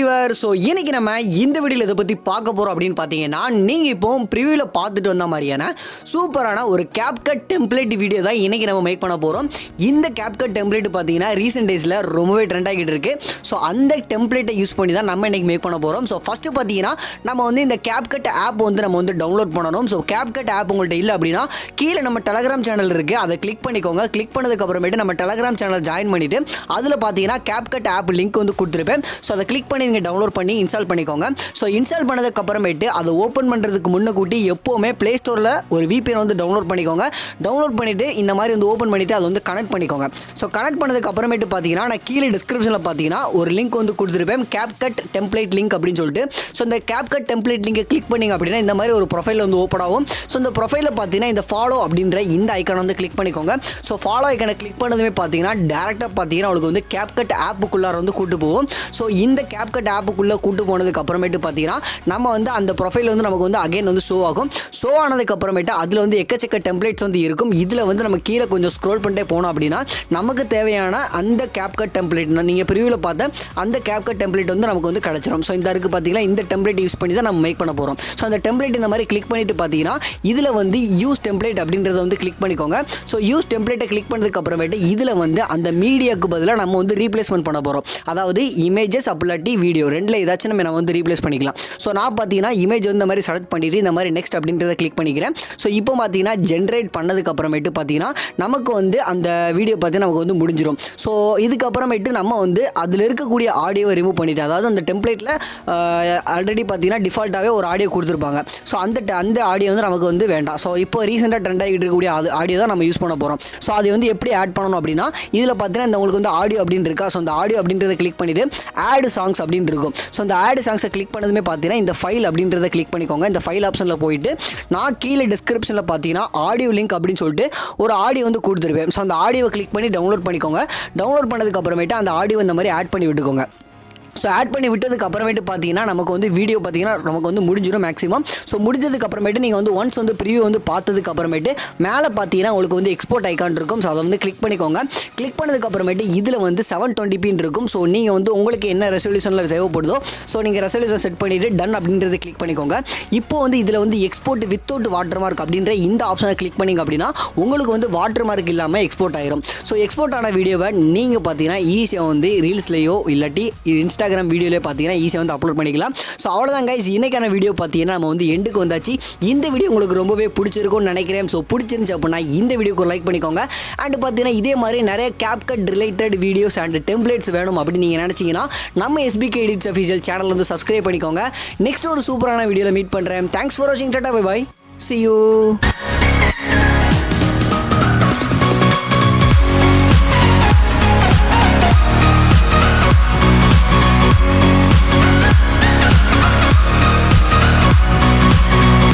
Viewer so இன்னைக்கு நம்ம இந்த வீடியோவில் இதை பற்றி பார்க்க போகிறோம் அப்படின்னு பார்த்தீங்கன்னா நீங்கள் இப்போ ப்ரிவியூவில் பார்த்துட்டு வந்த மாதிரியான சூப்பரான ஒரு கேப்கட் டெம்ப்ளேட் வீடியோ தான் இன்றைக்கி நம்ம மேக் பண்ண போகிறோம். இந்த கேப்கட் டெம்ப்ளேட் பார்த்தீங்கன்னா ரீசெண்ட் டேஸில் ரொம்பவே ட்ரெண்ட் ஆகிட்டு இருக்குது. ஸோ அந்த டெம்ப்ளேட்டை யூஸ் பண்ணி தான் நம்ம இன்றைக்கி மேக் பண்ண போகிறோம். ஸோ ஃபஸ்ட்டு பார்த்தீங்கன்னா நம்ம வந்து இந்த கேப்கட் ஆப் வந்து நம்ம வந்து டவுன்லோட் பண்ணணும். ஸோ கேப்கட் ஆப் உங்கள்கிட்ட இல்லை அப்படின்னா கீழே நம்ம டெலகிராம் சேனல் இருக்குது, அதை கிளிக் பண்ணிக்கோங்க. கிளிக் பண்ணதுக்கப்புறமேட்டு நம்ம டெலகிராம் சேனல் ஜாயின் பண்ணிவிட்டு அதில் பார்த்தீங்கன்னா கேப்கட் ஆப் லிங்க் வந்து கொடுத்துருப்பேன். ஸோ அதை கிளிக் பண்ணி நீங்கள் டவுன்லோட் பண்ணி இன்ஸ்டால் பண்ணிக்கோங்க. ஸோ இன்ஸ்டால் பண்ணதுக்கு அப்புறமேட்டு அதை ஓப்பன் பண்ணுறதுக்கு முன்னக்கூட்டி எப்போவுமே ப்ளே ஸ்டோரில் ஒரு VPN வந்து டவுன்லோட் பண்ணிக்கோங்க. டவுன்லோட் பண்ணிவிட்டு இந்த மாதிரி வந்து ஓப்பன் பண்ணிவிட்டு அதை வந்து கனெக்ட் பண்ணிக்கோங்க. ஸோ கனெக்ட் பண்ணதுக்கு அப்புறமேட்டு பார்த்தீங்கன்னா நான் கீழே டிஸ்கிரிப்ஷனில் பார்த்தீங்கன்னா ஒரு லிங்க் வந்து கொடுத்துருப்பேன், கேப்கட் டெம்ப்ளேட் லிங்க் அப்படின்னு சொல்லிட்டு. ஸோ இந்த கேப்கட் டெம்ப்ளேட் லிங்கை கிளிக் பண்ணிங்க அப்படின்னா இந்த மாதிரி ஒரு ப்ரொஃபைல் வந்து ஓப்பன் ஆகும். ஸோ இந்த ப்ரொஃபைலில் பார்த்தீங்கன்னா இந்த ஃபாலோ அப்படின்ற இந்த ஐக்கான் வந்து கிளிக் பண்ணிக்கோங்க. ஸோ ஃபாலோ ஐக்கானை கிளிக் பண்ணதுமே பார்த்தீங்கன்னா டேரெக்டாக பார்த்தீங்கன்னா உங்களுக்கு வந்து கேப்கட் ஆப்புக்குள்ளார வந்து கூட்டு போகும். ஸோ இந்த கேப்கட் ஆப்புக்குள்ளே கூட்டு போனதுக்கு அப்புறமேட்டு பார்த்தீங்கன்னா நம்ம வந்து அந்த ப்ரொஃபைல் வந்து நமக்கு வந்து அகைன் வந்து ஷோ ஆகும். ஷோ ஆனதுக்கு அப்புறமேட்டு அதில் வந்து எக்கச்சக்க டெம்ப்ளேட்ஸ் வந்து இருக்கும். இதில் வந்து நம்ம கீழே கொஞ்சம் ஸ்க்ரோல் பண்ணிட்டே போனோம் அப்படின்னா நமக்கு தேவையான அந்த கேப்கட் டெம்ப்ளேட் நீங்கள் ப்ரிவியூவில் பார்த்த அந்த கேப்கட் டெம்ப்ளேட் வந்து நமக்கு வந்து கிடச்சிரும். ஸோ இந்த இருக்குது பார்த்தீங்கன்னா இந்த டெம்ப்ளேட் யூஸ் பண்ணி தான் நம்ம மேக் பண்ண போகிறோம். ஸோ அந்த டெம்ப்ளேட் இந்த மாதிரி கிளிக் பண்ணிட்டு பார்த்தீங்கன்னா இதில் வந்து யூஸ் டெம்ப்ளேட் அப்படின்றத வந்து கிளிக் பண்ணிக்கோங்க. ஸோ யூஸ் டெம்ப்ளேட்டை கிளிக் பண்ணதுக்கு அப்புறமேட்டு இதில் வந்து அந்த மீடியாவுக்கு பதிலாக நம்ம வந்து ரீப்ளேஸ்மெண்ட் பண்ண போகிறோம். அதாவது இமேஜஸ் அப்படி வீடியோ ரெண்டில் ஏதாச்சும் நம்ம வந்து ரீப்ளேஸ் பண்ணிக்கலாம். ஸோ நான் பார்த்தீங்கன்னா இமேஜ் வந்து இந்த மாதிரி செலக்ட் பண்ணிவிட்டு இந்த மாதிரி நெக்ஸ்ட் அப்படின்றத கிளிக் பண்ணிக்கிறேன். ஸோ இப்போ பார்த்தீங்கன்னா ஜென்ரேட் பண்ணதுக்கு அப்புறமேட்டு பார்த்தீங்கன்னா நமக்கு வந்து அந்த வீடியோ பார்த்தீங்கன்னா நமக்கு வந்து முடிஞ்சிடும். ஸோ இதுக்கப்புறமேட்டு நம்ம வந்து அதில் இருக்கக்கூடிய ஆடியோவை ரிமூவ் பண்ணிவிட்டு, அதாவது அந்த டெம்ப்ளேட்டில் ஆல்ரெடி பார்த்தீங்கன்னா டிஃபால்ட்டாகவே ஒரு ஆடியோ கொடுத்துருப்பாங்க. ஸோ அந்த ஆடியோ வந்து நமக்கு வந்து வேண்டாம். ஸோ இப்போ ரீசெண்டாக ட்ரெண்ட் ஆகிட்டு இருக்கக்கூடிய ஆடியோ தான் நம்ம யூஸ் பண்ண போகிறோம். ஸோ அதை வந்து எப்படி ஆட் பண்ணணும் அப்படின்னா இதில் பார்த்தீங்கன்னா இந்த உங்களுக்கு வந்து ஆடியோ அப்படின்னு இருக்கா. ஸோ அந்த ஆடியோ அப்படின்றத கிளிக் பண்ணிவிட்டு ஆட் சாங்ஸ் அப்படின்னு இருக்கும். ஸோ இந்த ஆட் சாங்ஸை கிளிக் பண்ணதுமே பார்த்தீங்கன்னா இந்த ஃபைல் அப்படின்றத கிளிக் பண்ணிக்கோங்க. இந்த ஃபைல் ஆப்ஷனில் போயிட்டு நான் கீழே டிஸ்கிரிப்ஷனில் பார்த்தீங்கன்னா ஆடியோ லிங்க் அப்படின்னு சொல்லிட்டு ஒரு ஆடியோ வந்து கொடுத்துருப்பேன். ஸோ அந்த ஆடியோவை கிளிக் பண்ணி டவுன்லோட் பண்ணிக்கோங்க. டவுன்லோட் பண்ணதுக்கு அப்புறமேட்டு அந்த ஆடியோ இந்த மாதிரி ஆட் பண்ணி விட்டுக்கோங்க. ஸோ ஆட் பண்ணி விட்டதுக்கு அப்புறமேட்டு பார்த்தீங்கன்னா நமக்கு வந்து வீடியோ பார்த்தீங்கன்னா நமக்கு வந்து முடிஞ்சிடும் மேக்ஸிமம். ஸோ முடிஞ்சதுக்கு அப்புறமேட்டு நீங்கள் வந்து ஒன்ஸ் வந்து ப்ரிவியூ வந்து பார்த்ததுக்கு அப்புறமேட்டு மேலே பார்த்தீங்கன்னா உங்களுக்கு வந்து எக்ஸ்போர்ட் ஐக்கான் இருக்கும். ஸோ அதை வந்து கிளிக் பண்ணிக்கோங்க. கிளிக் பண்ணதுக்கு அப்புறமேட்டு இதில் வந்து 720p இருக்கும். ஸோ நீங்கள் வந்து உங்களுக்கு என்ன ரெசல்யூஷனில் தேவைப்படுதோ ஸோ நீங்கள் ரெசல்யூஷன் செட் பண்ணிவிட்டு டன் அப்படின்றத கிளிக் பண்ணிக்கோங்க. இப்போ வந்து இதில் வந்து எக்ஸ்போர்ட் வித்தவுட் வாட்டர் மார்க் அப்படின்ற இந்த ஆப்ஷனை கிளிக் பண்ணிங்க அப்படின்னா உங்களுக்கு வந்து வாட்டர் மார்க் இல்லாமல் எக்ஸ்போர்ட் ஆயிரும். ஸோ எக்ஸ்போர்ட் ஆன வீடியோவை நீங்கள் பார்த்தீங்கன்னா ஈஸியாக வந்து ரீல்ஸ்லேயோ இல்லாட்டி இன்ஸ்டாகிராம் வீடியோலே பார்த்தீங்கன்னா ஈஸியாக வந்து அப்லோட் பண்ணிக்கலாம். ஸோ அவ்வளோதான் கைஸ், இன்னைக்கான வீடியோ பார்த்தீங்கன்னா நம்ம வந்து எண்டுக்கு வந்தாச்சு. இந்த வீடியோ உங்களுக்கு ரொம்பவே பிடிச்சிருக்கும்னு நினைக்கிறேன். ஸோ பிடிச்சிருந்துச்சு அப்படின்னா இந்த வீடியோக்கு லைக் பண்ணிக்கோங்க. அண்ட் பார்த்தீங்கன்னா இதே மாதிரி நிறைய CapCut related videos and templates வேணும் அப்படின்னு நீங்கள் நினச்சிங்கன்னா நம்ம SBK Edits அஃபிஷியல் சேனல் வந்து சப்ஸ்கிரைப் பண்ணிக்கோங்க. நெக்ஸ்ட் ஒரு சூப்பரான வீடியோவில் மீட் பண்ணுறேன். தேங்க்ஸ் ஃபார் வாட்சிங். Tata bye bye, see you.